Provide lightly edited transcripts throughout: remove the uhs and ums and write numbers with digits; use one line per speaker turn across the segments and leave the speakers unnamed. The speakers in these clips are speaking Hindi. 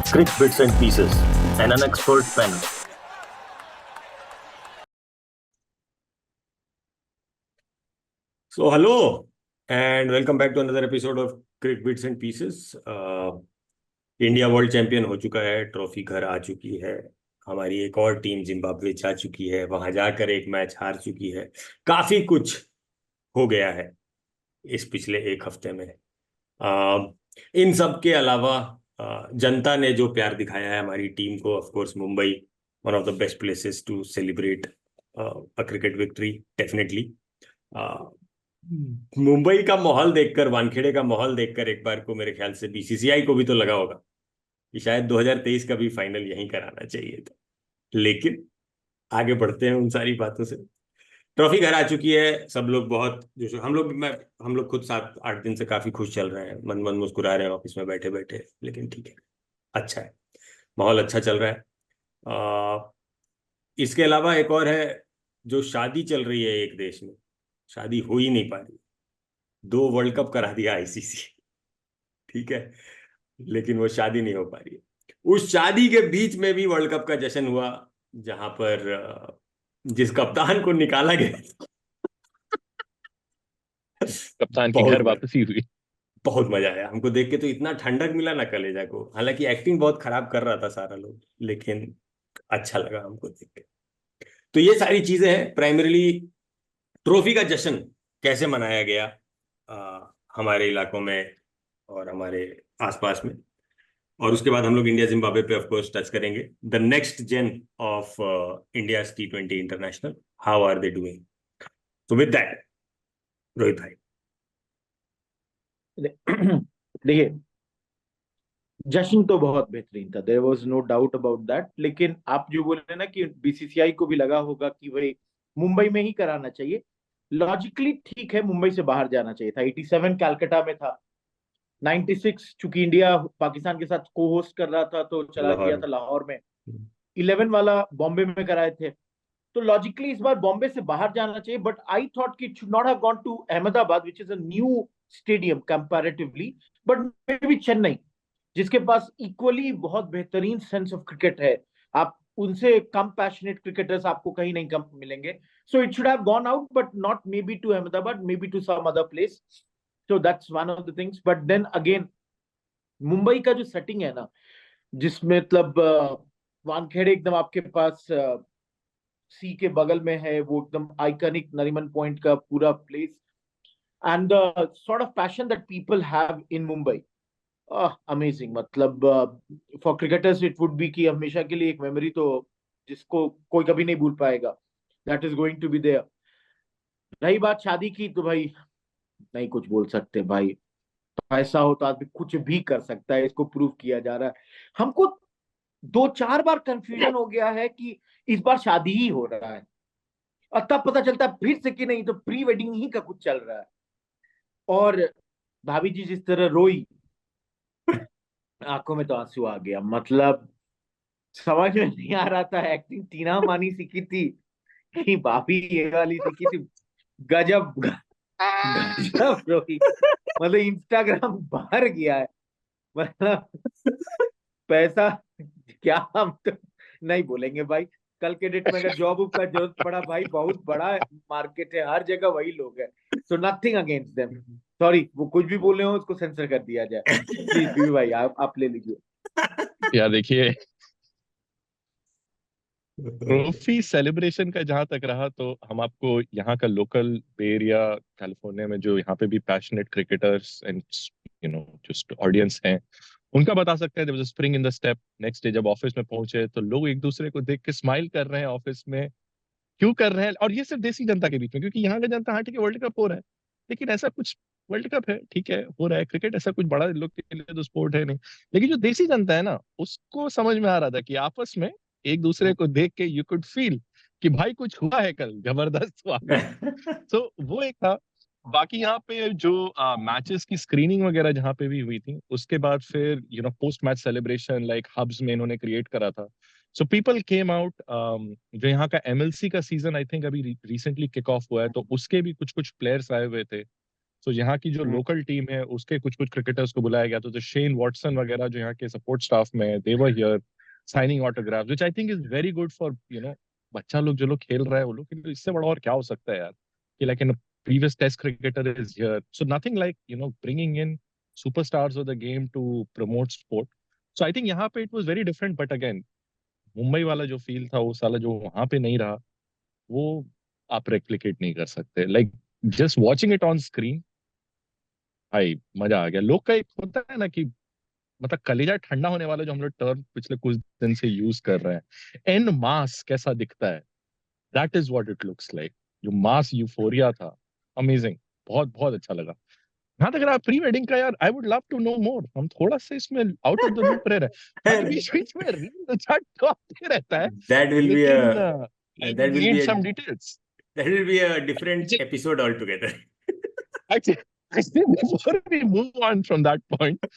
Crick Bits and Pieces, and an expert panel. So, hello, and welcome back to another episode of Crick Bits and Pieces. India world champion हो चुका है, ट्रॉफी घर आ चुकी है। हमारी एक और टीम जिम्बाब्वे जा चुकी है, वहां जाकर एक मैच हार चुकी है। काफी कुछ हो गया है इस पिछले एक हफ्ते में। इन सब के अलावा जनता ने जो प्यार दिखाया है हमारी टीम को, of course Mumbai one of the best places to celebrate a cricket victory, definitely. Mumbai का माहौल देखकर, वानखेड़े का माहौल देखकर एक बार को मेरे ख्याल से बीसीसीआई को भी तो लगा होगा कि शायद 2023 का भी फाइनल यहीं कराना चाहिए था। लेकिन आगे बढ़ते हैं उन सारी बातों से। ट्रॉफी घर आ चुकी है, सब लोग बहुत जो हम लोग खुद 7-8 दिन से काफी खुश चल रहे हैं, मन मन मुस्कुरा रहे हैं ऑफिस में बैठे बैठे। लेकिन ठीक है, अच्छा है, माहौल अच्छा चल रहा है। इसके अलावा एक और है, जो शादी चल रही है एक देश में, शादी हो ही नहीं पा रही। 2 वर्ल्ड कप करा दिया आईसीसी, ठीक है, लेकिन वो शादी नहीं हो पा रही है। उस शादी के बीच में भी वर्ल्ड कप का जश्न हुआ, जहां पर जिस कप्तान को निकाला गया
कप्तान की
बहुत
घर वापसी हुई।
बहुत मजा आया हमको देख के, तो इतना ठंडक मिला ना कलेजा को। हालांकि एक्टिंग बहुत खराब कर रहा था सारा लोग, लेकिन अच्छा लगा हमको देख के। तो ये सारी चीजें हैं प्राइमरीली। ट्रॉफी का जश्न कैसे मनाया गया हमारे इलाकों में और हमारे आसपास में, और उसके बाद हम लोग इंडिया जिम्बाब्वे पे ऑफ कोर्स टच करेंगे। The next gen of India T20 international, how are they doing. So with that, Rohit भाई।
देखिए, जश्न तो बहुत बेहतरीन था, there was no doubt about that. लेकिन आप जो बोले ना कि बीसीसीआई को भी लगा होगा कि भाई मुंबई में ही कराना चाहिए, लॉजिकली ठीक है, मुंबई से बाहर जाना चाहिए था। 87 कलकत्ता में था, 96 चूंकि इंडिया पाकिस्तान के साथ को होस्ट कर रहा था तो चला गया
लाहौर।
था लाहौर में, 11 वाला बॉम्बे में कराए थे। तो लॉजिकली इस बार बॉम्बे से बाहर जाना चाहिए, बट आई थॉट कि it should not have gone to Ahmedabad which is a new stadium comparatively, but may be Chennai, जिसके पास इक्वली बहुत बेहतरीन सेंस ऑफ क्रिकेट है। आप उनसे कम पैशनेट क्रिकेटर्स आपको कहीं नहीं कम मिलेंगे। So it should have gone out, but not may be to Ahmedabad, may be to some other place. So that's one of the things. But then again, Mumbai का जो सेटिंग है ना, जिसमें मतलब वानखेड़े एकदम आपके पास सी के बगल में है, वो एकदम आइकॉनिक नरीमन पॉइंट का पूरा place, and the sort of passion that people have in Mumbai, amazing. मतलब for cricketers it would be कि हमेशा के लिए एक मेमोरी तो जिसको कोई कभी नहीं भूल पाएगा, that is going to be there. रही बात शादी की, तो भाई नहीं कुछ बोल सकते भाई। ऐसा हो तो आदमी कुछ भी कर सकता है, इसको प्रूव किया जा रहा है हमको। 2-4 बार कंफ्यूजन हो गया है कि इस बार शादी ही हो रहा है, और तब पता चलता है फिर से कि नहीं, तो प्री वेडिंग ही का कुछ चल रहा है। और भाभी जी जिस तरह रोई, आंखों में तो आंसू आ गया। मतलब समझ में नहीं आ रहा था, एक्टिंग टीना मानी सीखी थी कि भाभी ये वाली सीखी थी। गजब गजब रोई, मतलब इंस्टाग्राम भर गया है। मतलब पैसा क्या, हम तो नहीं बोलेंगे भाई। कल के डेट में अगर जॉब का जरूरत पड़ा भाई, बहुत बड़ा मार्केट है, हर जगह वही लोग हैं। So nothing against them, sorry, वो कुछ भी बोले हो उसको सेंसर कर दिया जाए। प्लीज बीवी भाई, आप ले लीजिए।
यार देखिए, ट्रॉफी सेलिब्रेशन का जहां तक रहा तो हम आपको यहाँ का लोकल बे एरिया कैलिफोर्निया में जो यहाँ पे भी passionate cricketers and just audience हैं, उनका बता सकते हैं। Spring in the step. Next day जब ऑफिस में पहुंचे तो लोग एक दूसरे को देख के स्माइल कर रहे हैं ऑफिस में। क्यों कर रहे हैं? और ये सिर्फ देसी जनता के बीच में, क्योंकि यहाँ का जनता, हाँ ठीक है वर्ल्ड कप हो रहा है, लेकिन ऐसा कुछ, वर्ल्ड कप है ठीक है हो रहा है, क्रिकेट ऐसा कुछ बड़ा लोग के लिए तो स्पोर्ट है नहीं, लेकिन जो देसी जनता है ना, उसको समझ में आ रहा था कि आपस में एक दूसरे को देख के यू कुड फील कि भाई कुछ हुआ है कल, जबरदस्त वाला। तो वो एक था। बाकी यहाँ पे जो मैचेस की स्क्रीनिंग वगैरह जहाँ पे भी हुई थी, उसके बाद फिर post match celebration like hubs में इन्होंने क्रिएट करा था। So people came out. जो यहाँ का एमएलसी का सीजन आई थिंक अभी रिसेंटली किक ऑफ हुआ है, तो उसके भी कुछ कुछ प्लेयर्स आए हुए थे। तो यहाँ की जो लोकल टीम है उसके कुछ कुछ क्रिकेटर्स को बुलाया गया, तो शेन वॉटसन वगैरह जो यहाँ के सपोर्ट स्टाफ में, they were here signing autographs, which I think is very good for बच्चा लोग जो लोग खेल रहा है वो लोग, कि इससे बड़ा और क्या हो सकता है यार, कि like in previous test cricketer is here, so nothing like bringing in superstars of the game to promote sport. So I think यहाँ पे it was very different, but again Mumbai वाला जो फील था वो साला जो वहां पे नहीं रहा, वो आप रेप्लिकेट नहीं कर सकते। Like just watching it on screen, भाई मजा आ गया। लोग का एक होता है ना कि मतलब कलेजा ठंडा होने वाला जो हम लोग टर्म पिछले कुछ दिन से यूज कर रहे हैं, एन मास कैसा दिखता है, that is what it looks like. जो मास यूफोरिया था, अमेजिंग, बहुत बहुत अच्छा लगा। हाँ, तो अगर आप प्री वेडिंग का यार, I would love to know more. हम थोड़ा सा इसमें आउट ऑफ द लूप रह रहे हैं, बीच बीच में रील चैट आते रहता है,
That will be
लेकिन
a
I
that will
need
be a
some details.
that will be a different episode altogether.
Actually, before we move on from that point,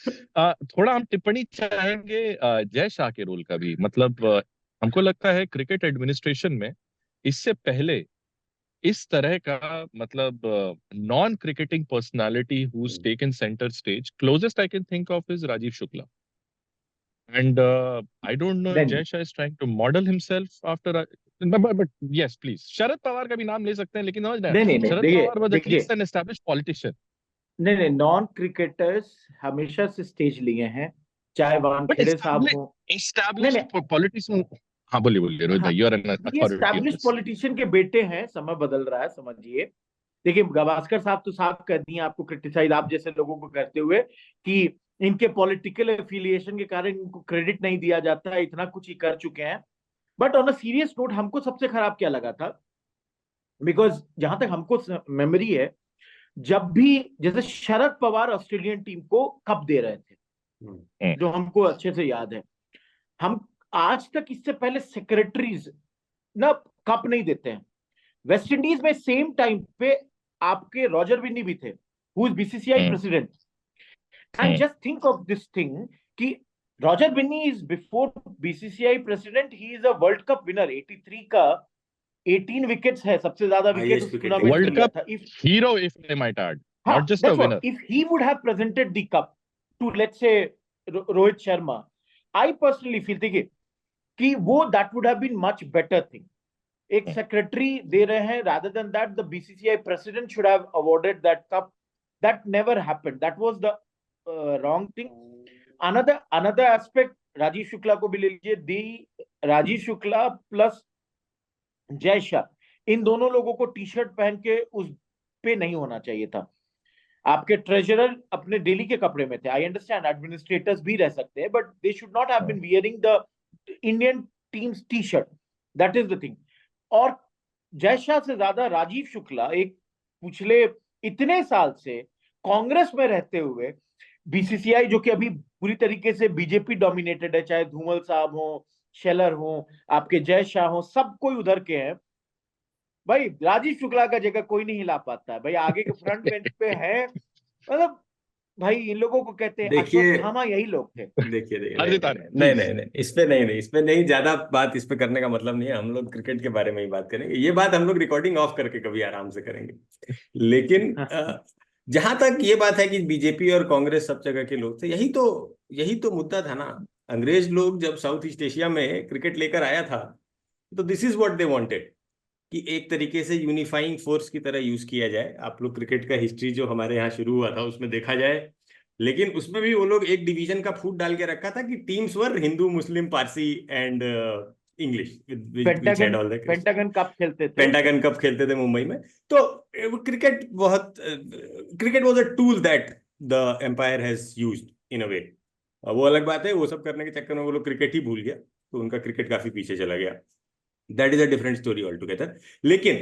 थोड़ा हम टिप्पणी चाहेंगे जय शाह के रोल का भी। मतलब हमको लगता है क्रिकेट एडमिनिस्ट्रेशन में इससे पहले इस तरह का मतलब non cricketing personality who's taken centre stage, closest I can think of is Rajeev Shukla, and I don't know if Jay Shah is trying to model himself after, but yes please, Sharad Pawar का भी नाम ले सकते हैं, लेकिन समझ रहे हैं Sharad Pawar was at least an established politician.
नहीं, नॉन क्रिकेटर्स हमेशा से स्टेज लिए हैं, चाहे वानखेड़े साहब हो।
एस्टैब्लिश्ड पॉलिटिशियन, हाँ बोलिए रोहित भाई, you are an authority.
Established politician के बेटे हैं, समय बदल रहा है समझिए। देखिए गावस्कर साहब तो साफ कर दिए आपको क्रिटिसाइज, आप जैसे लोगों को करते हुए, कि इनके पॉलिटिकल एफिलिएशन के कारण इनको क्रेडिट नहीं दिया जाता है, इतना कुछ ही कर चुके हैं। But on a serious note, हमको सबसे खराब क्या लगा था, बिकॉज जहां तक हमको मेमोरी है, जब भी जैसे शरद पवार ऑस्ट्रेलियन टीम को कप दे रहे थे, जो हमको अच्छे से याद है, हम आज तक इससे पहले सेक्रेटरीज ना कप नहीं देते हैं। वेस्ट इंडीज में सेम टाइम पे आपके रॉजर विन्नी भी थे, who is BCCI president, and just think of this thing कि Roger Binny is before BCCI president, he is a world cup winner, 83 का 18 विकेट्स है, सबसे ज्यादा विकेट उस टूर्नामेंट में लिया था।
If hero, if I might add, not just a winner.
If he would have presented the cup to, let's say, Rohit Sharma, I personally feel कि वो that would have been much better thing. एक सेक्रेटरी दे रहे हैं, rather than that the BCCI president should have awarded that cup. That never happened. That was the wrong thing. Another aspect, Rajiv Shukla को भी ले लीजिए, राजीव शुक्ला प्लस जय शाह, इन दोनों लोगों को टी शर्ट पहन के उस पे नहीं होना चाहिए था। आपके ट्रेजरर अपने डेली के कपड़े में थे, आई अंडरस्टैंड एडमिनिस्ट्रेटर्स भी रह सकते हैं, but they should not have been wearing the Indian team's T shirt, that is the thing. और जय शाह से ज्यादा राजीव शुक्ला एक पिछले इतने साल से कांग्रेस में रहते हुए, बीसीसीआई जो कि अभी पूरी तरीके से बीजेपी डोमिनेटेड है, चाहे धूमल साहब हो, शेलर हो, आपके जय शाह हो, सब कोई उधर के हैं। भाई राजीव शुक्ला का जगह कोई नहीं हिला पाता है भाई, आगे के फ्रंट बेंच पे है, मतलब भाई इन लोगों को कहते हैं अश्वत्थामा, यही लोग थे।
देखिए नहीं, इस पे नहीं ज्यादा बात इस पे करने का मतलब नहीं है। हम लोग क्रिकेट के बारे में ही बात करेंगे, ये बात हम लोग रिकॉर्डिंग ऑफ करके कभी आराम से करेंगे। लेकिन जहां तक ये बात है कि बीजेपी और कांग्रेस सब जगह के लोग थे, यही तो मुद्दा था ना। अंग्रेज लोग जब साउथ ईस्ट एशिया में क्रिकेट लेकर आया था, तो this is what they wanted, कि एक तरीके से यूनिफाइंग फोर्स की तरह यूज किया जाए। आप लोग क्रिकेट का हिस्ट्री जो हमारे यहाँ शुरू हुआ था उसमें देखा जाए, लेकिन उसमें भी वो लोग एक डिवीजन का फूट डाल के रखा था कि teams were Hindu, Muslim, Parsi and English.
Pentagon
cup खेलते थे मुंबई में। तो cricket was a tool that the empire has used in a way. वो अलग बात है, वो सब करने के चक्कर में वो लोग क्रिकेट ही भूल गया, तो उनका क्रिकेट काफी पीछे चला गया। That is a different story all together. लेकिन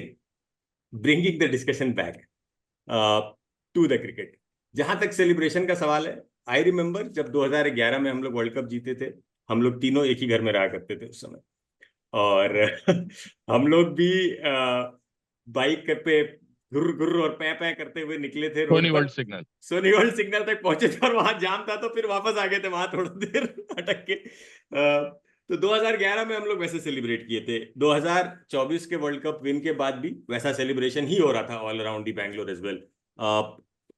bringing the discussion back to the cricket, जहां तक सेलिब्रेशन का सवाल है, आई रिमेम्बर जब 2011 में हम लोग वर्ल्ड कप जीते थे, हम लोग तीनों एक ही घर में रहा करते थे उस समय, और हम लोग भी बाइक पे गुर्र गुर्र और पै करते हुए निकले थे, सोनी वर्ल्ड सिग्नल तक पहुंचे थे, और वहां जाम था तो फिर वापस आ गए थे वहां थोड़ा देर अटक के। तो 2011 में हम लोग वैसे सेलिब्रेट किए थे। 2024 के वर्ल्ड कप विन के बाद भी वैसा सेलिब्रेशन ही हो रहा था all around the Bangalore as well.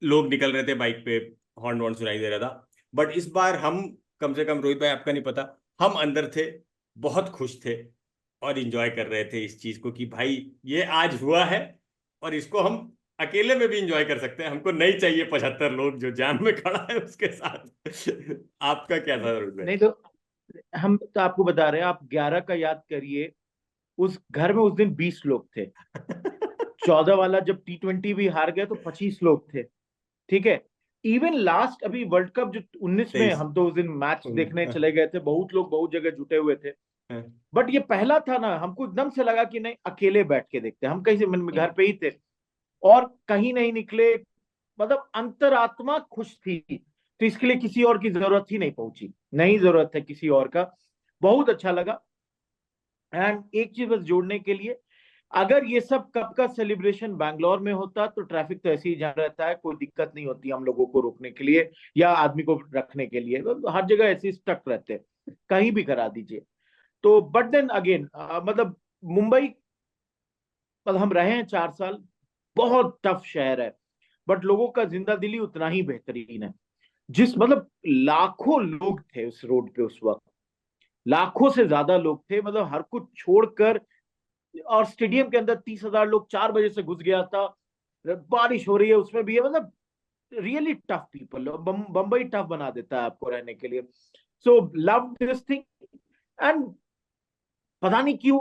लोग निकल रहे थे बाइक पे, हॉर्न वॉर्न सुनाई दे रहा था। बट इस बार हम, कम से कम रोहित भाई आपका नहीं पता, हम अंदर थे, बहुत खुश थे और इंजॉय कर रहे थे इस चीज को कि भाई ये आज हुआ है और इसको हम अकेले में भी इंजॉय कर सकते हैं, हमको नहीं चाहिए 75 लोग जो जाम में खड़ा है उसके साथ। आपका क्या था रोहित भाई?
नहीं तो हम तो आपको बता रहे हैं, आप 11 का याद करिए, उस घर में उस दिन 20 लोग थे। 14 वाला जब T20 भी हार गया तो 25 लोग थे, ठीक है। इवन लास्ट अभी वर्ल्ड कप जो 19 में,
23।
हम तो उस दिन मैच देखने चले गए थे, बहुत लोग बहुत जगह जुटे हुए थे।
हाँ।
बट ये पहला था ना, हमको एकदम से लगा कि नहीं अकेले बैठ के देखते हैं। हम कहीं से घर पे ही थे और कहीं नहीं निकले, मतलब अंतरात्मा खुश थी, तो इसके लिए किसी और की जरूरत ही नहीं पहुंची, नहीं जरूरत है किसी और का। बहुत अच्छा लगा। एंड एक चीज बस जोड़ने के लिए, अगर ये सब कप का सेलिब्रेशन बैंगलोर में होता तो ट्रैफिक तो ऐसे ही जम रहता है, कोई दिक्कत नहीं होती हम लोगों को रोकने के लिए या आदमी को रखने के लिए, तो हर जगह ऐसे स्टक रहते हैं, कहीं भी करा दीजिए। तो बट देन अगेन मतलब मुंबई, मतलब हम रहे हैं 4 साल, बहुत टफ शहर है, बट लोगों का जिंदा दिली उतना ही बेहतरीन है। जिस मतलब लाखों लोग थे उस रोड पे उस वक्त, लाखों से ज्यादा लोग थे, मतलब हर कुछ छोड़कर। और स्टेडियम के अंदर 30,000 लोग 4 बजे से घुस गया था, बारिश हो रही है उसमें भी है, मतलब really tough people. Bombay tough बना देता है आपको रहने के लिए। So love this thing. And पता नहीं क्यों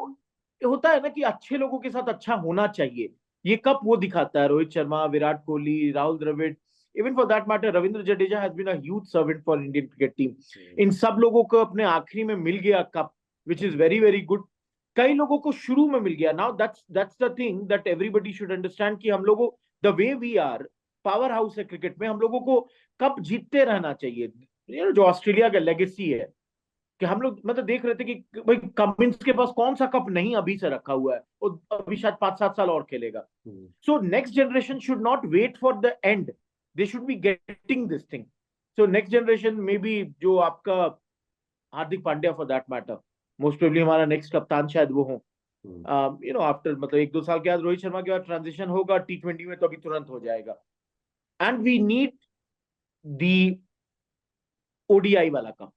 ये होता है ना कि अच्छे लोगों के साथ अच्छा होना चाहिए, ये कप वो दिखाता है। Rohit Sharma, Virat Kohli, Rahul Dravid, even for that matter Ravindra Jadeja has been a huge servant for Indian cricket team. इन सब लोगों को अपने आखिरी में मिल गया cup, which is very very good. कई लोगों को शुरू में मिल गया। Now that's the thing that everybody should understand कि हम लोगों, the way we are, power house है क्रिकेट में, हम लोगों को कप जीतते रहना चाहिए। जो ऑस्ट्रेलिया का लेगेसी है कि हम लोग मतलब देख रहे थे कि भाई कमिंस के पास कौन सा कप नहीं अभी से रखा हुआ है, और अभी शायद 5-7 साल और खेलेगा। So next generation should not wait for the end, they should be getting this thing. So next generation में भी जो आपका Hardik Pandya for that matter, most probably हमारा नेक्स्ट कप्तान शायद वो हो। आफ्टर मतलब 1-2 साल के बाद रोहित शर्मा के बाद ट्रांजिशन होगा T20 में, तो अभी तुरंत हो जाएगा। And we need the ODI वाला cup,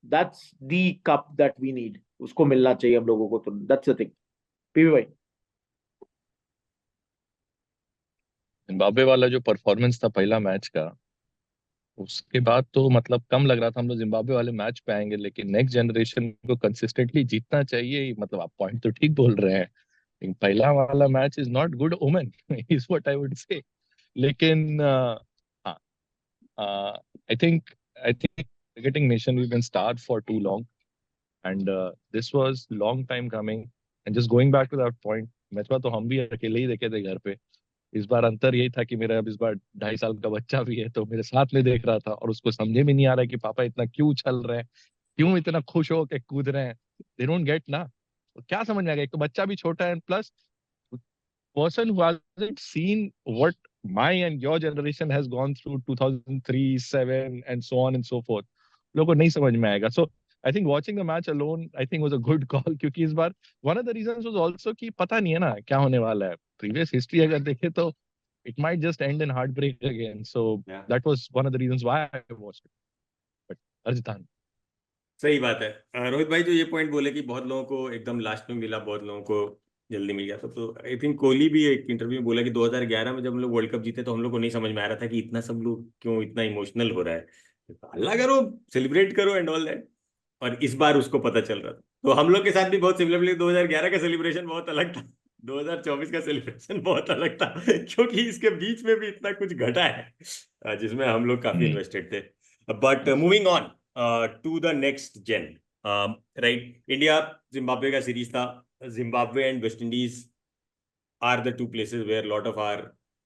that's the cup that we need, उसको मिलना चाहिए हम लोगों को, तो दैट्स द थिंग। पीवी भाई,
जिम्बाब्वे वाला जो परफॉर्मेंस था पहला मैच का, उसके बाद तो मतलब कम लग रहा था हम लोग जिम्बाब्वे वाले मैच पे आएंगे, लेकिन नेक्स्ट जनरेशन को कंसिस्टेंटली जीतना चाहिए। मतलब आप पॉइंट तो ठीक बोल रहे हैं, लेकिन पहला वाला match is not good omen is what I would say. लेकिन हाँ, I think cricketing nation we been starve for too long, and this was long time coming. And just going back to that point, match में तो हम भी अकेले ही देखे थे घर पे। इस बार अंतर यही था कि मेरा अब इस बार 2.5 साल का बच्चा भी है, तो मेरे साथ में देख रहा था और उसको समझे भी नहीं आ रहा है कि पापा इतना क्यों चल रहे हैं, क्यों इतना खुश हो के कूद रहे हैं। दे डोंट गेट ना, तो क्या समझ में आ गया? एक तो बच्चा भी छोटा है, plus person who hasn't seen what my and your generation has gone through 2003, 7 and so on and so forth, लोगों को नहीं समझ में आएगा। So I think watching the match alone I think was a good call, क्योंकि इस बार one of the reasons was also कि पता नहीं है ना क्या होने वाला है। Previous history अगर देखे तो it might just end in heartbreak again. So
Yeah.
that was one of the reasons why I watched it. But अर्जितान,
सही बात है। रोहित भाई जो ये पॉइंट बोले कि बहुत लोगों को एकदम लास्ट में मिला, बहुत लोगों को जल्दी मिल गया था, तो आई थिंक कोहली भी एक इंटरव्यू में बोला कि 2011 में जब हम लोग वर्ल्ड कप जीते तो हम लोग को नहीं समझ में आ रहा था कि इतना सब लोग क्यों इतना इमोशनल हो रहा है, अल्लाह करो, सेलिब्रेट करो एंड ऑल दैट। और इस बार उसको पता चल रहा था, तो हम लोग के साथ भी बहुत सिमिलर। 2011 का सेलिब्रेशन बहुत अलग था, 2024 का सेलिब्रेशन बहुत अलग था, क्योंकि इसके बीच में भी इतना कुछ घटा है जिसमें हम लोग काफी इन्वेस्टेड थे। But moving on to the next gen, right, India Zimbabwe का सीरीज था। Zimbabwe and West Indies are the two places where lot of are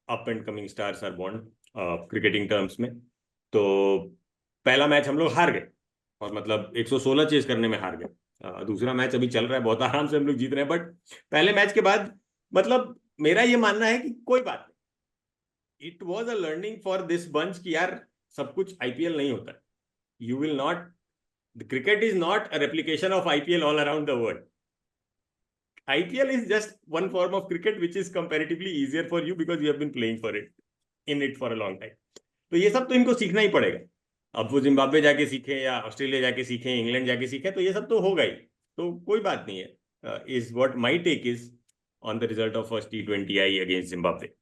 up and coming stars are born cricketing terms में। तो पहला मैच हम लोग हार गए, और मतलब 116 चेस करने में हार गए। दूसरा मैच अभी चल रहा है, बहुत आराम से हम लोग जीत रहे हैं। बट पहले मैच के बाद मतलब मेरा ये मानना है कि कोई बात नहीं, it was a learning for this bunch कि यार सब कुछ आईपीएल नहीं होता है। You will not, the cricket is not a replication of IPL all around the world. IPL is just one form of cricket which is comparatively easier for you because you have been playing for it, in it for a long time. तो ये सब तो इनको सीखना ही पड़ेगा। अब वो जिम्बाब्वे जाके सीखे या ऑस्ट्रेलिया जाके सीखे, इंग्लैंड जाके सीखे, तो ये सब तो होगा ही, तो कोई बात नहीं है। Is what my take is on the result of first T20 I against Zimbabwe.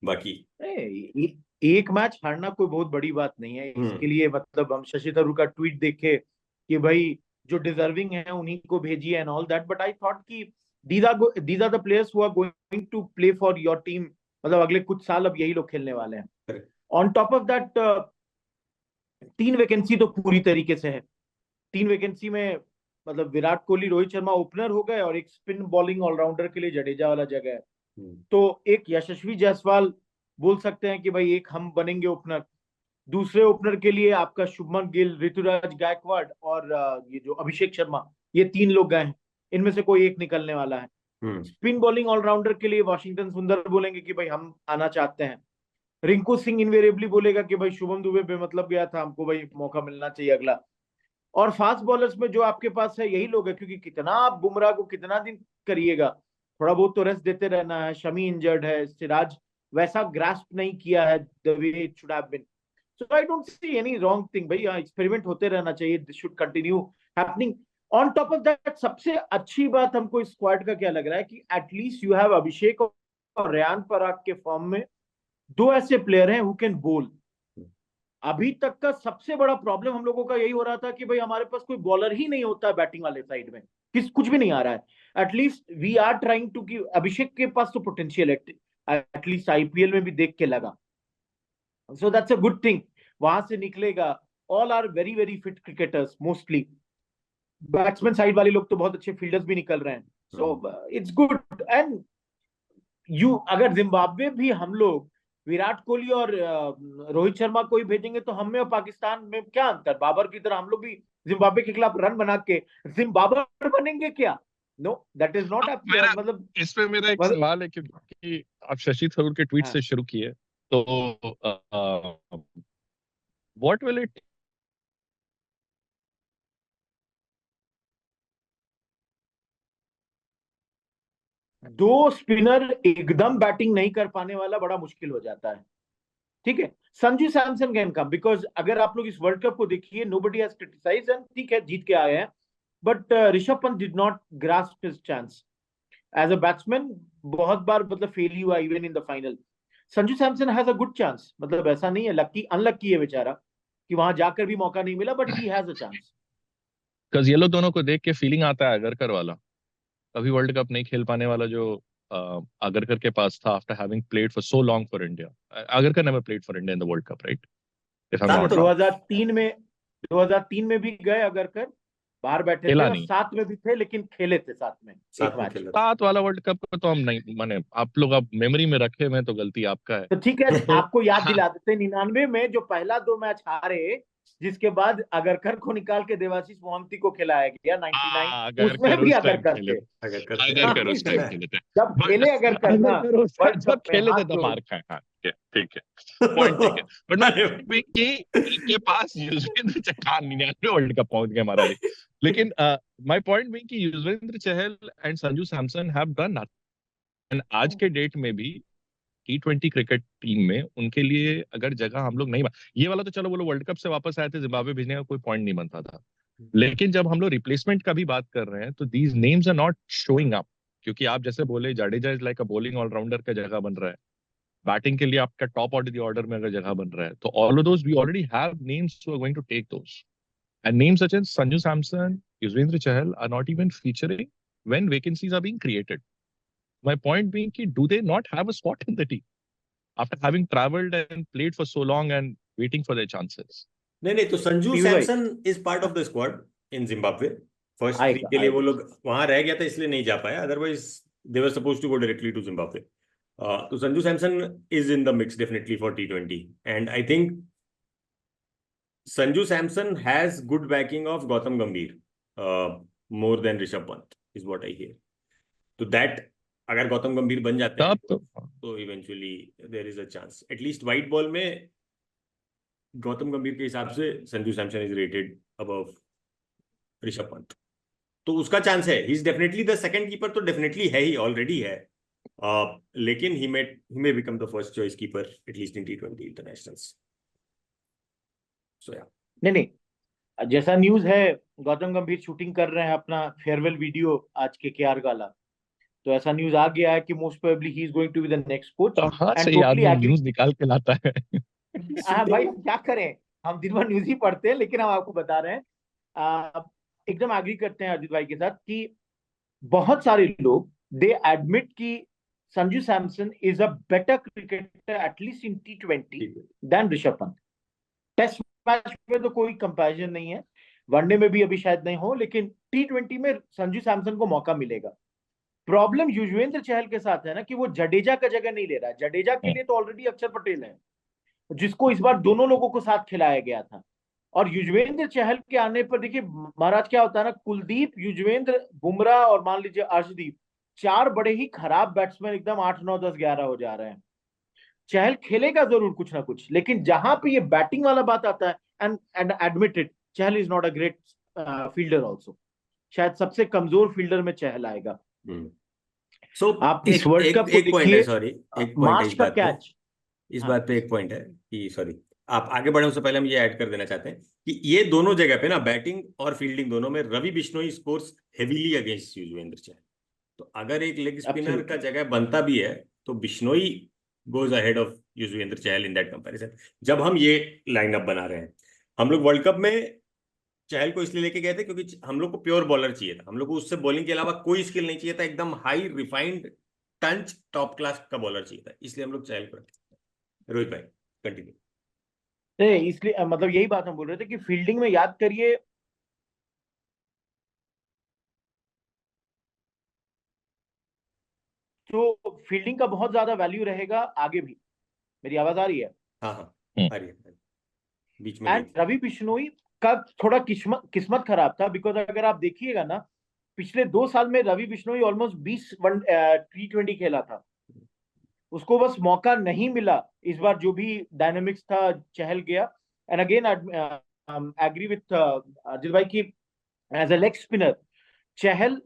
बाकी
एक मैच हारना कोई बहुत बड़ी बात नहीं है, इसके लिए मतलब हम शशि थरूर का ट्वीट देखे कि भाई जो डिजर्विंग है उन्हीं को भेजिए and all that, but I thought कि these are the players who are going to play for your team, मतलब अगले कुछ साल अब यही लोग खेलने वाले हैं। On top of that 3 vacancy तो पूरी तरीके से है। 3 वैकेंसी में मतलब विराट कोहली, रोहित शर्मा ओपनर हो गए और एक स्पिन बॉलिंग ऑलराउंडर के लिए जडेजा वाला जगह है। तो एक यशस्वी जायसवाल बोल सकते हैं कि भाई एक हम बनेंगे ओपनर। दूसरे ओपनर के लिए आपका शुभमन गिल, ऋतुराज गायकवाड़ और ये जो अभिषेक शर्मा, ये 3 लोग गए हैं, इनमें से कोई एक निकलने वाला है। स्पिन बॉलिंग ऑलराउंडर के लिए वाशिंगटन सुंदर बोलेंगे कि भाई हम आना चाहते हैं। रिंकू सिंह इनवेरिएबली बोलेगा कि भाई शुभम दुबे बेमतलब गया था, हमको भाई मौका मिलना चाहिए अगला। और फास्ट बॉलर्स में जो आपके पास है यही लोग है, क्योंकि कितना आप बुमराह को कितना दिन करिएगा, थोड़ा बहुत तो रेस्ट देते रहना है। शमी इंजर्ड है, सिराज वैसा ग्रास्प नहीं किया है the way it should have been. So I don't see any wrong thing, भाई एक्सपेरिमेंट होते रहना चाहिए, this should continue happening. On top of that सबसे अच्छी बात हमको इस स्क्वाड का क्या लग रहा है कि एटलीस्ट यू हैव अभिषेक और रेयान पराग के फॉर्म में 2 ऐसे प्लेयर हैं हु कैन बोल। अभी तक का सबसे बड़ा प्रॉब्लम हम लोगों का यही हो रहा था कि भाई हमारे पास कोई बॉलर ही नहीं होता है बैटिंग वाले साइड में, कुछ भी नहीं आ रहा है। At least we are trying to कि अभिषेक के पास तो पोटेंशियल है, एटलीस्ट आईपीएल में भी देख के लगा। So that's a good thing, वहां से निकलेगा। All are very very fit cricketers mostly. Batsman side वाले लोग तो बहुत अच्छे फील्डर्स भी निकल रहे हैं। So it's good. And you अगर जिम्बाब्वे भी हम लोग विराट कोहली और रोहित शर्मा को ही भेजेंगे तो हम में और पाकिस्तान में क्या अंतर? बाबर की तरह हम लोग भी जिम्बाब्वे के खिलाफ रन बना के जिम्बाब्वे बनेंगे क्या? नो, दैट इज नॉट मतलब
इस पे मेरा एक सवाल है, क्योंकि आप शशि थरूर के ट्वीट से शुरू किए, तो व्हाट विल इट
दो स्पिनर एकदम बैटिंग नहीं कर पाने वाला बड़ा मुश्किल हो जाता है। ठीक है, Sanju Samson can come, because अगर आप लोग इस वर्ल्ड कप को देखिए, नोबडी हैज क्रिटिसाइज्ड एंड ठीक है जीत के आए हैं, but Rishabh Pant did not grasp his chance as a batsman. बहुत बार मतलब फेल ही हुआ even in the final. Sanju Samson has a good chance, मतलब ऐसा नहीं है लकी अनलकी है बेचारा कि वहां जाकर भी मौका नहीं मिला, but he has a chance.
Because ये लोग दोनों को देख के फीलिंग आता है अगरकर वाला, कभी वर्ल्ड कप नहीं खेल पाने वाला जो अगरकर के पास था, after having played for so long for India. Agarkar never played for India in the world cup, right? If I am not wrong.
2003 में भी गए अगरकर, बाहर बैठे थे,
खेला
और
नहीं,
7 में भी थे लेकिन खेले थे साथ में एक मैच।
7 वाला वर्ल्ड कप को तो हम नहीं, माने आप लोग अब मेमोरी में रखे हुए, तो गलती आपका है।
तो ठीक है, आपको याद दिला देते 99 में जो पहला 2 मैच हारे, जिसके बाद अगरकर को निकाल के देवाशीष मोहंती को खिलाया गया 99, उसमें भी अगरकर थे।
अगरकर उस टाइम खेले थे,
जब खेले अगरकर ना वर्ल्ड
जब
कप में,
खेले
हाथ
थे तो
जोड़
मार खाए। हाँ ठीक है, पॉइंट ठीक है। बट मैं कि इनके पास युजवेंद्र चहल 99 वर्ल्ड कप पहुंच गए हमारा जी। लेकिन माय पॉइंट बीइंग कि Yuzvendra Chahal and Sanju Samson have done nothing, and आज के डेट में भी T20 क्रिकेट टीम में उनके लिए अगर जगह हम लोग नहीं, ये वाला तो चलो वो लोग वर्ल्ड कप से वापस आए थे, जिम्बाब्वे भेजने का कोई पॉइंट नहीं बनता था, लेकिन जब हम लोग रिप्लेसमेंट का भी बात कर रहे हैं तो these names are not showing up. क्योंकि आप जैसे बोले Jadeja is like a bowling all rounder का जगह बन रहा है, बैटिंग के लिए आपका टॉप ऑर्डर दी ऑर्डर में अगर जगह बन रहा है, तो all of those we already have names who are going to take those, and names such as Sanju Samson, Yuzvendra Chahal are not even featuring when vacancies are being created. My point being कि do they not have a spot in the team after having traveled and played for so long and waiting for their chances?
नहीं, तो Sanju Samson is part of the squad in Zimbabwe. First 3 के लिए वो लोग वहां रह गया था, इसलिए नहीं जा पाया, otherwise they were supposed to go directly to Zimbabwe. तो Sanju Samson is in the mix definitely for T20, and I think Sanju Samson has good backing of Gautam Gambhir more than Rishabh Pant is what I hear. तो दैट अगर गौतम गंभीर बन जाते हैं तो eventually there is a chance, at least white ball में गौतम गंभीर के हिसाब से Sanju Samson is rated above Rishabh Pant, तो उसका चांस है। He is definitely the second keeper, तो डेफिनेटली है ही, ऑलरेडी है, लेकिन he may become the first choice keeper at least in T20 internationals. So yeah.
नहीं, जैसा न्यूज है गौतम गंभीर शूटिंग कर रहे हैं अपना फेयरवेल वीडियो आज के केआर गाला, तो ऐसा न्यूज आ गया है कि most probably he is going to be the next coach
तो हाँ
एंड
से ये
टोटली
आदमी
एग्री।
न्यूज निकाल के लाता है।
हाँ भाई क्या करें, हम दिन भर न्यूज ही पढ़ते हैं, लेकिन हम आपको बता रहे हैं एकदम एग्री करते हैं अजित भाई के साथ कि बहुत सारे लोग दे एडमिट कि Sanju Samson is a better cricketer at least in T20 than Rishabh Pant. Test match में तो कोई कंपैरिजन नहीं है, वनडे में भी अभी शायद नहीं हो, लेकिन T20 में संजू सैमसन को मौका मिलेगा। प्रॉब्लम युजवेंद्र चहल के साथ है ना कि वो जडेजा का जगह नहीं ले रहा है। जडेजा के लिए तो ऑलरेडी अक्षर पटेल है, जिसको इस बार दोनों लोगों को साथ खिलाया गया था। और युजवेंद्र चहल के आने पर देखिए महाराज क्या होता है ना, कुलदीप, युजवेंद्र, बुमराह और मान लीजिए अर्शदीप, चार बड़े ही खराब बैट्समैन एकदम 8 9 10 11 हो जा रहे हैं। चहल खेलेगा जरूर कुछ ना कुछ, लेकिन जहां पे ये बैटिंग वाला बात आता है, and admitted Chahal is not a great fielder also, शायद सबसे कमजोर फील्डर में चहल आएगा।
सो
आप इस वर्ल्ड कप को
एक पॉइंट है,
देखिए,
सॉरी एक पॉइंट है
मार्च
इस
का
बात पे,
कैच।
इस
हाँ
बात पे एक पॉइंट है कि सॉरी आप आगे बढ़े उससे पहले हम ये ऐड कर देना चाहते हैं कि ये दोनों जगह पे ना, बैटिंग और फील्डिंग दोनों में Ravi Bishnoi scores heavily against Yuzvendra Chahal. तो अगर एक लेग स्पिनर का जगह बनता भी है तो Bishnoi goes ahead of Yuzvendra Chahal in that comparison. जब हम ये लाइनअप बना रहे हैं, हम लोग वर्ल्ड कप में चहल को इसलिए लेके गए थे क्योंकि हम लोग को प्योर बॉलर चाहिए था, हम लोग को उससे बॉलिंग के अलावा कोई स्किल नहीं चाहिए था, एकदम हाई रिफाइंड टंच टॉप क्लास का बॉलर चाहिए था, इसलिए हम लोग चहल को रखे। रोहित भाई कंटिन्यू।
नहीं, इसलिए मतलब यही बात हम बोल रहे थे कि फील्डिंग में याद करिए, तो फील्डिंग का बहुत ज्यादा वैल्यू रहेगा आगे भी। मेरी आवाज आ रही है?
हाँ हाँ आ रही है, बीच में
एंड रवि बिश्नोई का थोड़ा किस्मत खराब था, बिकॉज अगर आप देखिएगा ना, पिछले 2 साल में रवि बिश्नोई ऑलमोस्ट 20 T20 खेला था, उसको बस मौका नहीं मिला। इस बार जो भी डायनामिक्स था, चहल गया। And again agree with Ajit भाई की as a leg spinner Chahal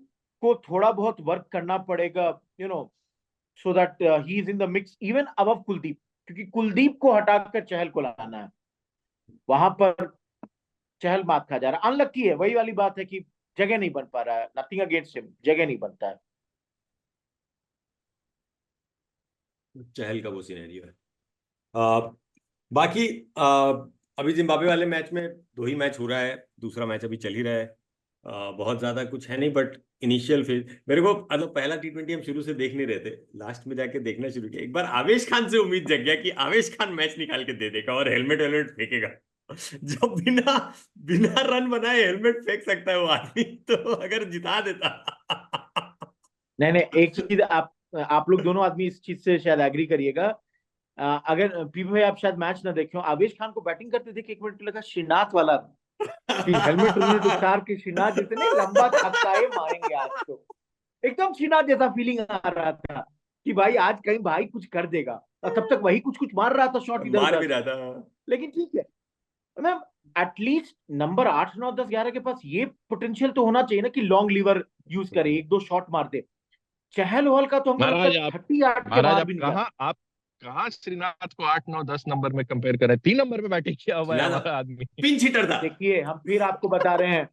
को थोड़ा बहुत वर्क करना पड़ेगा, you know, so that he is in the mix even above Kuldeep, क्योंकि कुलदीप को हटाकर चहल को लाना है। वहां पर चहल मात खा जा रहा है, अनलकी है, वही वाली बात है कि जगह नहीं बन पा रहा है। नथिंग अगेंस्ट हिम, जगह नहीं बनता है।
चहल का वो सिनेरियो है। बाकी अभी जिम्बाब्वे वाले मैच में 2 ही मैच हो रहा है, दूसरा मैच अभी चल ही रहा है। बहुत ज्यादा कुछ है नहीं, बट इनिशियल फेज मेरे को मतलब पहला T20 हम शुरू से देख नहीं रहे थे, लास्ट में जाके देखना शुरू किया। एक बार आवेश खान से उम्मीद जग गया कि आवेश खान मैच निकाल के दे देगा और हेलमेट वेलमेट फेंकेगा। जब बिना बिना रन बनाए हेलमेट फेंक सकता है वो आदमी, तो अगर जिता देता।
नहीं नहीं, एक चीज आप लोग दोनों आदमी इस चीज से शायद एग्री करिएगा। अगर पीपी भाई आप शायद मैच ना देखे हो, आवेश खान को बैटिंग करते देख एक मिनट लगा श्रीनाथ वाला कि हेलमेट उन्होंने उतार के श्रीनाथ जैसे नहीं लंबा छक्का ये मारेंगे आज तो, एकदम श्रीनाथ जैसा फीलिंग आ रहा था कि भाई आज कहीं भाई कुछ कर देगा। और तब तक वही कुछ कुछ मार रहा था शॉट इधर
मार भी
उधर।
रहा था।
लेकिन ठीक है मैम, एटलीस्ट नंबर 8 9 10 11 के पास ये पोटेंशियल तो होना चाहिए ना कि लॉन्ग लीवर यूज करे, एक दो शॉट मार दे। चहल वहल का तो हमको लगता है 38 के
महाराज
बाहर
आप
भी नहीं जाता।
कहाँ श्रीनाथ को 8 9 10 नंबर में कंपेयर कर रहे हैं? 3 नंबर में बैटिंग किया हुआ है हमारा आदमी।
पिंच हिटर था।
देखिए हम फिर आपको बता रहे हैं,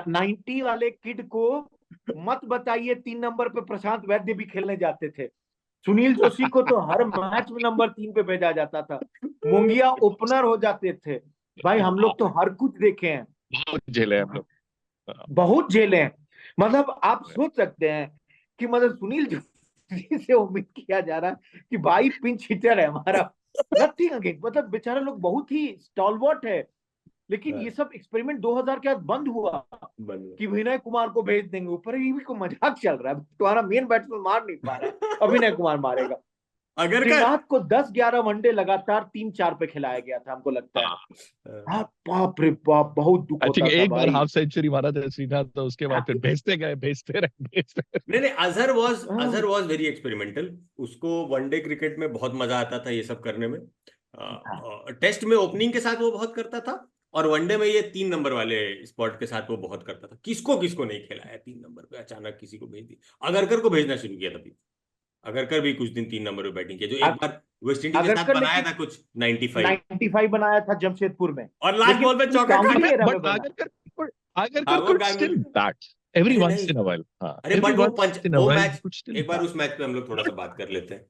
90 वाले किड को मत बताइए 3 नंबर पे प्रशांत वैद्य भी खेलने जाते थे। सुनील जोशी को तो हर मैच में नंबर 3 पे भेजा जाता था। मुंगिया ओपनर हो जाते थे। भाई हम लोग तो हर कुछ देखे हैं,
बहुत झेले हम लोग।
बहुत झेले हैं। मतलब आप सोच सकते हैं कि मतलब सुनील जोशी से उम्मीद किया जा रहा है कि भाई पिंच हिटर है हमारा, नथिंग अगेंस्ट, मतलब बेचारा लोग बहुत ही स्टॉलवर्ट है। लेकिन ये सब एक्सपेरिमेंट 2000 के बाद बंद हुआ कि विनय कुमार को भेज देंगे ऊपर। ये भी कोई मजाक चल रहा है, तुम्हारा मेन बैट्समैन मार नहीं पा रहा है, अभिनय कुमार मारेगा।
अगर
श्रीनाथ को 10-11 वनडे लगातार 3-4 पे खिलाया गया था, हमको लगता है। हाँ बाप रे बाप, बहुत दुख
आई थिंक
होता था
एक बार
भाई।
हाफ सेंचुरी मारा था श्रीनाथ, तो उसके बाद फिर भेजते गए, भेजते रहे।
नहीं अजहर वाज वेरी एक्सपेरिमेंटल। उसको वनडे क्रिकेट में बहुत मजा आता था ये सब करने में। टेस्ट में ओपनिंग के साथ वो बहुत करता था, और वनडे में ये 3 नंबर वाले स्पॉट के साथ वो बहुत करता था। किसको किसको नहीं खिलाया 3 नंबर पे, अचानक किसी को भेज दी, अगरकर को भेजना शुरू किया तभी। अगरकर भी कुछ दिन 3 नंबर पे बैटिंग किया, जो एक बार वेस्ट इंडीज के साथ
अगरकर
बनाया
लेकिन
था कुछ 95,
95 बनाया था जमशेदपुर में,
और लास्ट
लेकिन
बॉल पे
उस
चौका खा
गांगुली
गया।
एरा में
बट
बना।
आगरकर
वो
could
Ganguly,
still bat every
अरे
once
नहीं,
in a while. हाँ,
अरे
every
बट वो
once in a
वो
while
match,
he could still
एक बार
bat.
उस मैच पे हम लोग थोड़ा सा बात कर लेते हैं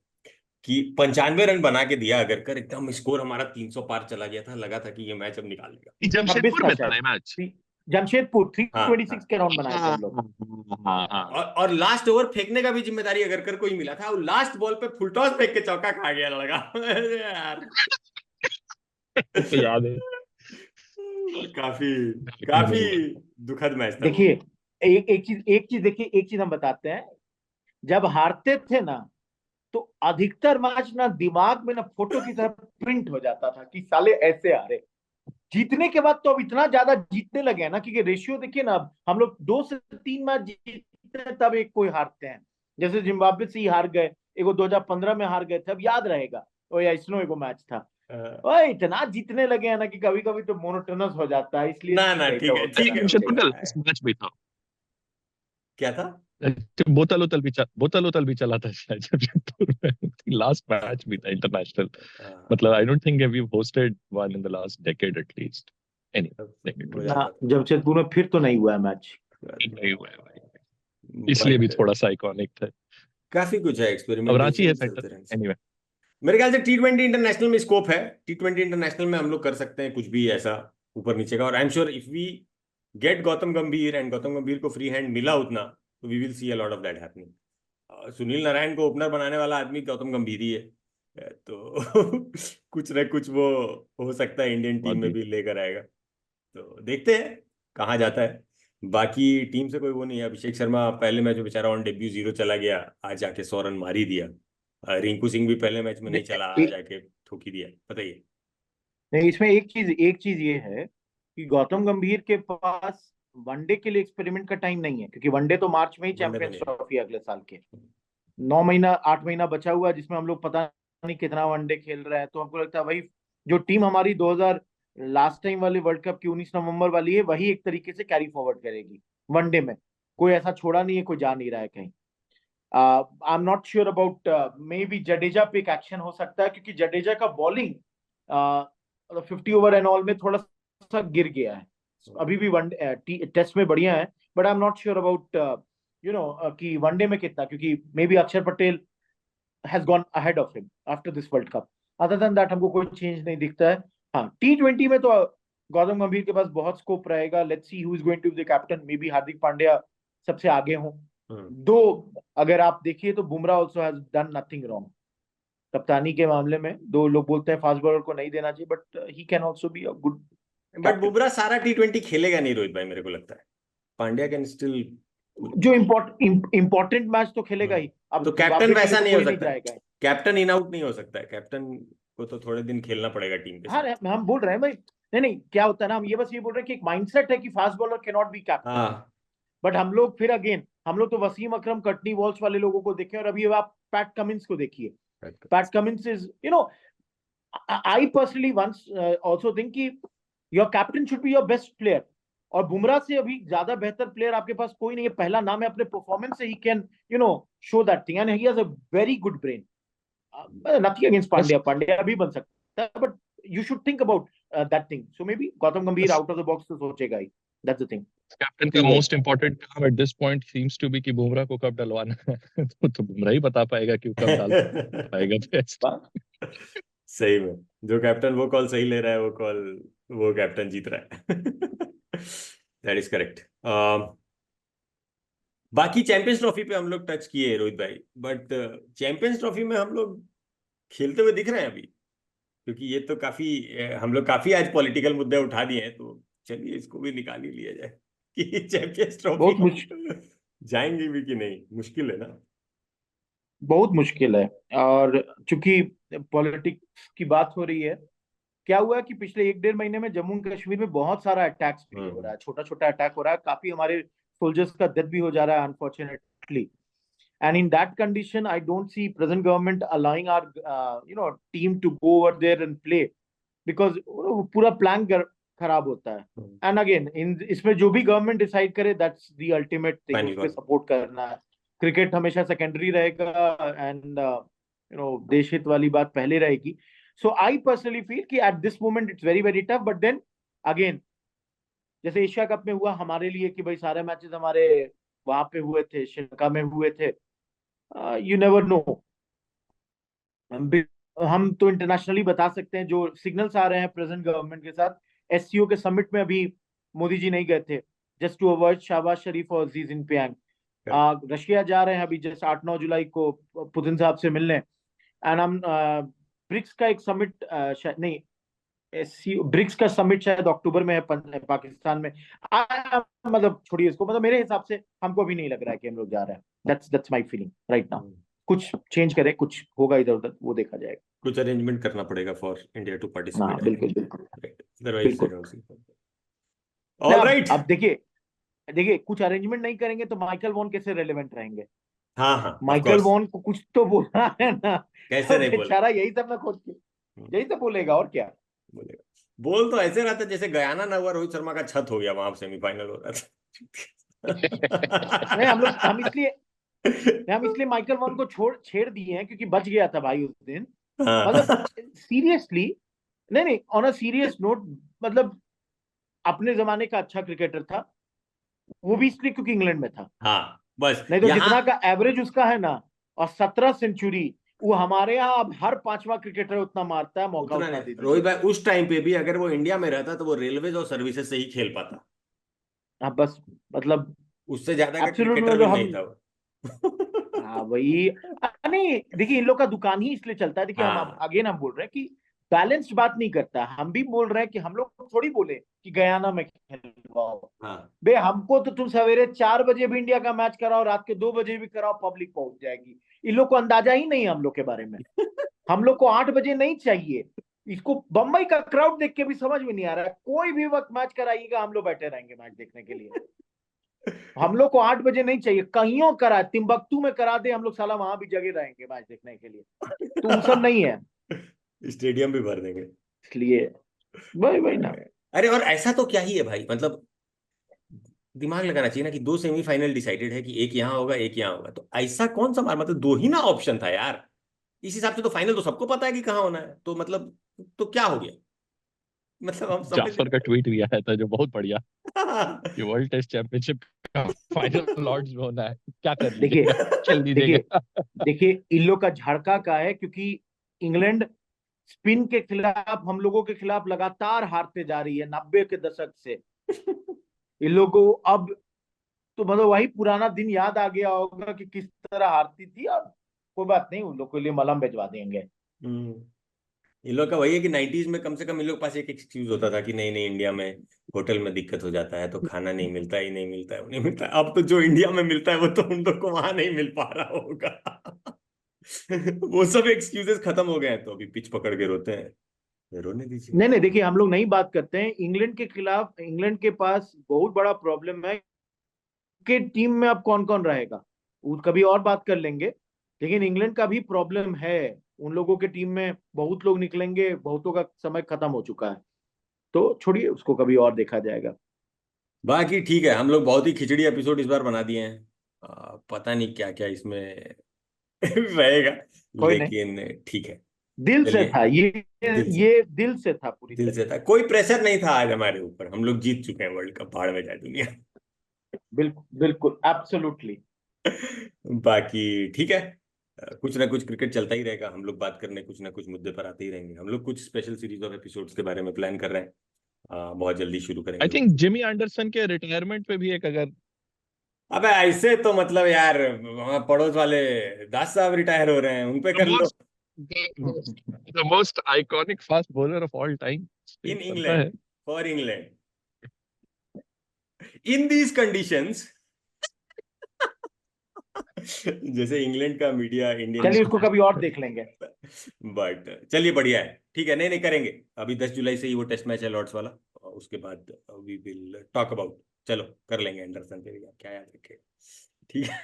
कि 95 रन बना के दिया अगरकर, एकदम स्कोर हमारा 300 पार चला गया था, लगा था कि ये मैच अब निकाल लेगा।
ये
26
जमशेदपुर
था
में था ना
शायद,
ये मैच?
जमशेदपुर
हाँ
326 के राउंड बनाए थे हम लोग।
हाँ.
और लास्ट ओवर फेंकने का भी जिम्मेदारी अगरकर को ही मिला था, और लास्ट बॉल पे फुल टॉस फेंक के चौका खा गया लगा। अरे यार
तो याद है.
काफी काफी दुखद मैच था वो।
देखिए एक चीज देखिए, एक चीज हम बताते हैं, जब हारते थे ना तो अधिकतर मैच ना दिमाग में ना फोटो की तरह प्रिंट हो जाता था कि साले ऐसे हारे। जीतने के बाद तो अब इतना ज्यादा जीतने लगे हैं ना, क्योंकि रेशियो देखिए ना, अब हम लोग 2 से 3 मैच जीतते हैं तब एक कोई हारते हैं। जैसे जिम्बाब्वे से ही हार गए, एगो 2015 में हार गए थे, अब याद रहेगा, ओ या इसनो एगो मैच था। ओए इतना जीतने लगे हैं ना कि कभी कभी तो मोनोटोनस हो जाता है, इसलिए
ना
नहीं
ना,
कहता
ठीक है
हूँ
ठीक है
जमशेदपुर का
ठीक
लास्ट
है।
मैच भी था.
क्या था?
बोतल उतल भी चला था शायद जमशेदपुर में. लास्ट मैच भी था इंटरनेशनल.
हाँ,
मतलब I don't think we hosted one in the last decade at least.
हो
ना।
जाता
जमशेदपुर में फिर तो नहीं हुआ है मैच।
नहीं हुआ है भाई, इसलिए भी
बट
थोड़ा सा आइकॉनिक था.
काफी कुछ है,
अब रांची है
एक्सपेरिमेंटेशन
सेंटर.
चलते रहेंगे।
एनीवे.
मेरे ख्याल से T20 इंटरनेशनल में स्कोप है, T20 इंटरनेशनल में हम लोग कर सकते हैं कुछ भी ऐसा ऊपर नीचे का, और I am sure if we get Gautam Gambhir and Gautam गंभीर को फ्री हैंड मिला उतना, तो we will see a lot of that happening. Sunil Narine को ओपनर बनाने वाला आदमी गौतम गंभीर ही है, तो कुछ न कुछ वो हो सकता है इंडियन टीम में भी लेकर आएगा, तो देखते हैं कहाँ जाता है। बाकी टीम से कोई वो नहीं है। अभिषेक शर्मा पहले मैच में बेचारा ऑन डेब्यू 0 चला गया, आज जाके 100 रन मार ही दिया। रिंकू सिंह भी पहले मैच में नहीं चला, आज जाके ठोकी दिया। बताइए।
नहीं, इसमें एक चीज ये है कि गौतम गंभीर के पास वनडे के लिए एक्सपेरिमेंट का टाइम नहीं है, क्योंकि वनडे तो मार्च में ही
वनडे तो
चैंपियंस
नहीं है।
ट्रॉफी अगले साल के 9 महीना 8 महीना बचा हुआ है, जिसमें हम लोग पता नहीं कितना वनडे खेल रहे हैं। तो हमको लगता है भाई जो टीम हमारी 2000 लास्ट टाइम वाले वर्ल्ड कप की 19 नवंबर वाली है, वही एक तरीके से कैरी फॉरवर्ड करेगी वनडे में। कोई ऐसा छोड़ा नहीं है, कोई जा नहीं रहा है कहीं। I am not sure about, may be Jadeja पे एक एक्शन हो सकता है, क्योंकि जडेजा का बॉलिंग 50 ओवर एंड ऑल में थोड़ा सा गिर गया है। अभी भी वन टेस्ट में बढ़िया है, but I am not sure about कि वनडे में कितना, क्योंकि मे बी अक्षर Patel has gone ahead of him after this world cup. Other than that हमको कोई चेंज नहीं दिखता है। हाँ, T20 में तो गौतम गंभीर के पास बहुत स्कोप रहेगा। Let's see who is going to be the captain. Maybe Hardik Pandya सबसे आगे हो। दो, अगर आप देखिए तो Bumrah also has done nothing wrong कप्तानी के मामले में। दो लोग बोलते हैं फास्ट बॉलर को नहीं देना चाहिए, but he can also be a good
but
captain.
Bumrah सारा T20 खेलेगा नहीं रोहित भाई, मेरे को लगता है पांड्या कैन स्टिल।
जो इम्पोर्टेंट मैच तो खेलेगा ही। अब
तो कैप्टन
जिम्बाब्वे के
वैसा
लिए तो
नहीं हो
कोई नहीं
सकता,
जाएगा।
कैप्टन इन आउट नहीं हो सकता है, कैप्टन को तो थोड़े दिन खेलना पड़ेगा टीम के
हाँ,
साथ।
हम बोल रहे हैं भाई, नहीं नहीं, क्या होता है ना, हम ये बस ये बोल रहे हैं कि एक माइंडसेट है कि fast bowler can not be captain.
हाँ,
बट हम लोग फिर अगेन, हम लोग तो वसीम अकरम कटनी वॉल्स वाले लोगों को देखें, और अभी आप पैट कमिंस को देखिए। Pat Cummins is I personally once also think कि your captain should be your best player. और बुमराह से अभी ज्यादा बेहतर प्लेयर आपके पास कोई नहीं है। पहला नाम है, अपने परफॉर्मेंस से ही can show that thing, and he has a very good brain. Nothing against Pandya, Pandya भी बन सकता है, but you should think about that thing. So may be Gautam Gambhir out of the box तो सोचेगा ही। That's the thing.
कैप्टन का मोस्ट इंपॉर्टेंट काम at this point seems to be कि बुमराह को कब डलवाना है. तो बुमराह ही बता पाएगा कि वो कब डाल पाएगा बेस्ट.
सही में जो कैप्टन वो कॉल सही ले रहा है, वो कॉल वो कैप्टन जीत रहा है। That is correct. बाकी चैंपियंस ट्रॉफी पे हम लोग टच किए रोहित भाई, बट चैंपियंस ट्रॉफी में हम लोग खेलते हुए दिख रहे हैं अभी, क्योंकि ये तो काफी हम लोग काफी आज पॉलिटिकल मुद्दे उठा दिए हैं, तो चलिए इसको भी निकाल ही लिया जाए कि चैंपियंस
बहुत
ट्रॉफी जाएंगे भी कि नहीं, मुश्किल है ना।
बहुत मुश्किल है। और चूंकि पॉलिटिक्स की बात हो रही है, क्या हुआ है कि पिछले 1-1.5 महीने में जम्मू कश्मीर में बहुत सारा अटैक्स भी हो रहा है, छोटा छोटा अटैक हो रहा है, काफी हमारे सोल्जर्स का डेथ भी हो जा रहा है unfortunately. And in that condition, I don't see present government allowing our team to go over there and play, because पूरा प्लान खराब होता है। And again, इसमें जो भी गवर्नमेंट डिसाइड करे, that's the ultimate thing, उस पे सपोर्ट करना है। क्रिकेट हमेशा सेकेंडरी रहेगा एंड देश हित वाली बात पहले रहेगी. सो आई पर्सनली फील कि at this moment it's very very tough, but then again जैसे एशिया कप में हुआ हमारे लिए कि भाई सारे मैचेस हमारे वहां पे हुए थे, श्रीलंका में हुए थे. You never know. हम तो इंटरनेशनली बता सकते हैं जो सिग्नल्स आ रहे हैं प्रेजेंट गवर्नमेंट के साथ. एससीओ के समिट में अभी मोदी जी नहीं गए थे जस्ट टू अवॉइड शाहबाज शरीफ और जी जिनपिंग. रशिया जा रहे हैं अभी जैसे 8-9 जुलाई को पुतिन साहब से मिलने. एंड हम ब्रिक्स का एक समिट नहीं, ब्रिक्स का समिट शायद अक्टूबर में है पाकिस्तान में. मतलब छोड़िए इसको, मतलब मेरे हिसाब से हमको अभी नहीं लग रहा है कि हम लोग जा रहे हैं. That's my feeling right now. कुछ चेंज करे, कुछ होगा इधर उधर, वो देखा जाएगा.
कुछ अरेंजमेंट करना पड़ेगा फॉर इंडिया टू
हाँ
पार्टिसिपेट.
बिल्कुल बिल्कुल
अदरवाइज
बिल्कुल.
All right.
अब देखिए कुछ अरेंजमेंट नहीं करेंगे तो माइकल वॉन कैसे रेलेवेंट रहेंगे.
हाँ हाँ,
माइकल वॉन को कुछ तो बोलना है ना.
कैसे नहीं बोले.
बेचारा यही सब ना खोज के यही सब बोलेगा और क्या
बोलेगा. बोल तो ऐसे रहा था जैसे गयाना ना हुआ रोहित शर्मा का छत हो गया, वहां सेमीफाइनल हो रहा था.
नहीं, हम इसलिए माइकल वॉन को छेड़ दिए हैं क्योंकि बच गया था भाई उस दिन. मतलब सीरियसली, नहीं ऑन अ सीरियस नोट, मतलब अपने जमाने का अच्छा क्रिकेटर था वो भी इसलिए क्योंकि इंग्लैंड में था.
हाँ बस.
नहीं तो जितना का एवरेज उसका है ना, और 17 सेंचुरी, वो हमारे यहाँ अब हर 5वां क्रिकेटर उतना मारता है. मौका उतना दे दीजिए.
रोहित भाई उस टाइम पे भी अगर वो इंडिया में रहता तो वो रेलवेज और सर्विसेज से ही खेल पाता.
हाँ बस मतलब
उससे ज्यादा का
एब्सोल्यूट
क्रिकेटर भी
मतलब
नहीं था वो.
हाँ वही. नहीं देखिए इन लोग का दुकान ही इसलिए चलता है. देखिए हम
हाँ.
अगेन हम बोल रहे हैं कि बैलेंस्ड बात नहीं करता. हम भी बोल रहे हैं कि हम लोग थोड़ी बोले कि गयाना में खेलवाओ.
हाँ.
बे हमको तो तुम सवेरे 4 बजे भी इंडिया का मैच कराओ, रात के 2 बजे भी कराओ, पब्लिक पहुंच जाएगी. इन लोग को अंदाजा ही नहीं है हम लोग के बारे में. हम लोग को 8 बजे नहीं चाहिए. इसको बम्बई का क्राउड देख के भी समझ में नहीं आ रहा है. कोई भी वक्त मैच कराइएगा हम लोग बैठे रहेंगे मैच देखने के लिए. हम लोग को 8 बजे नहीं चाहिए. कहीं करा, तिम्बकतू में करा दे हम लोग, साला वहां भी जगह रहेंगे मैच देखने के लिए. तो वो सब नहीं है.
स्टेडियम भी भर देंगे
इसलिए भाई ना.
अरे और ऐसा तो क्या ही है भाई, मतलब दिमाग लगाना चाहिए ना कि 2 सेमीफाइनल डिसाइडेड है कि एक यहाँ होगा एक यहाँ होगा. तो ऐसा कौन सा मतलब 2 ही ना ऑप्शन था यार. इस हिसाब से तो फाइनल तो सबको पता है कि कहाँ होना है. तो मतलब तो क्या हो गया. मतलब हम समझ
जाफर का ट्वीट भी आया था जो बहुत बढ़िया कि वर्ल्ड टेस्ट चैंपियनशिप का फाइनल लॉर्ड्स में होना है, क्या कर लीजिएगा, खेल दीजिएगा.
देखिए इन लोग का झड़का का है क्योंकि इंग्लैंड स्पिन के खिलाफ हम लोगों के खिलाफ लगातार हारते जा रही है 90 के दशक से. इन लोगों को अब तो मतलब वही पुराना दिन याद आ गया होगा कि किस तरह हारती थी. और कोई बात नहीं, उन लोग के लिए मलहम भिजवा देंगे.
इन लोग का वही है कि 90s में कम से कम इन लोग के पास एक एक्सक्यूज होता था कि नहीं नहीं इंडिया में होटल में दिक्कत हो जाता है तो खाना नहीं मिलता, ही नहीं मिलता है, वो नहीं मिलता है. अब तो जो इंडिया में मिलता है वो तो उन लोग को वहां नहीं मिल पा रहा होगा. वो सब एक्सक्यूजेस खत्म हो गए हैं तो अभी पिच पकड़ के रोते हैं. रोने दीजिए.
नहीं देखिए हम लोग नहीं बात करते हैं इंग्लैंड के खिलाफ. इंग्लैंड के पास बहुत बड़ा प्रॉब्लम है कि टीम में अब कौन कौन रहेगा, वो कभी और बात कर लेंगे. लेकिन इंग्लैंड का भी प्रॉब्लम है. उन लोगों के टीम में बहुत लोग निकलेंगे, बहुतों का समय खत्म हो चुका है. तो छोड़िए उसको, कभी और देखा जाएगा.
बाकी ठीक है, हम लोग बहुत ही खिचड़ी एपिसोड इस बार बना दिए हैं. पता नहीं क्या क्या इसमें रहेगा,
कोई नहीं,
लेकिन ठीक है.
दिल से
चलिए.
था
दिल से,
ये दिल से था पूरी
दिल
तरह.
से था. कोई प्रेशर नहीं था आज हमारे ऊपर. हम लोग जीत चुके हैं वर्ल्ड कप, भाड़ में जाए दुनिया.
बिल्कुल बिल्कुल एब्सोल्युटली.
बाकी ठीक है. कुछ ना कुछ क्रिकेट चलता ही रहेगा. हम लोग बात करने कुछ ना कुछ मुद्दे पर आते ही रहेंगे. हम लोग कुछ स्पेशल सीरीज ऑफ एपिसोड्स के बारे में प्लान कर रहे हैं. बहुत जल्दी शुरू
आई
करेंगे.
थिंक जिमी एंडरसन के रिटायरमेंट पे भी एक अगर.
अबे ऐसे तो मतलब यार वहाँ पड़ोस वाले दास साहब रिटायर हो रहे हैं, उन पे कर लो.
The most iconic fast bowler of all time.
इन
चलता है.
England, for England, in these conditions. जैसे इंग्लैंड का मीडिया इंडियन.
चलिए उसको कभी और देख लेंगे.
बट चलिए बढ़िया है. ठीक है, नहीं नहीं करेंगे. अभी 10 जुलाई से ही वो टेस्ट मैच है लॉर्ड्स वाला, और उसके बाद वी विल टॉक अबाउट. चलो कर लेंगे एंडरसन पे भी, क्या याद रखे. ठीक है.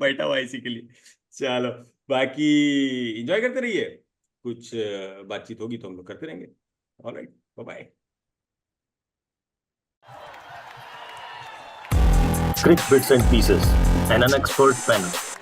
बैठा हुआ इसी के लिए. चलो बाकी एंजॉय करते रहिए. कुछ बातचीत होगी तो हम लोग करते रहेंगे. Alright, bye bye.
Cricket Bits and Pieces, and an expert panel.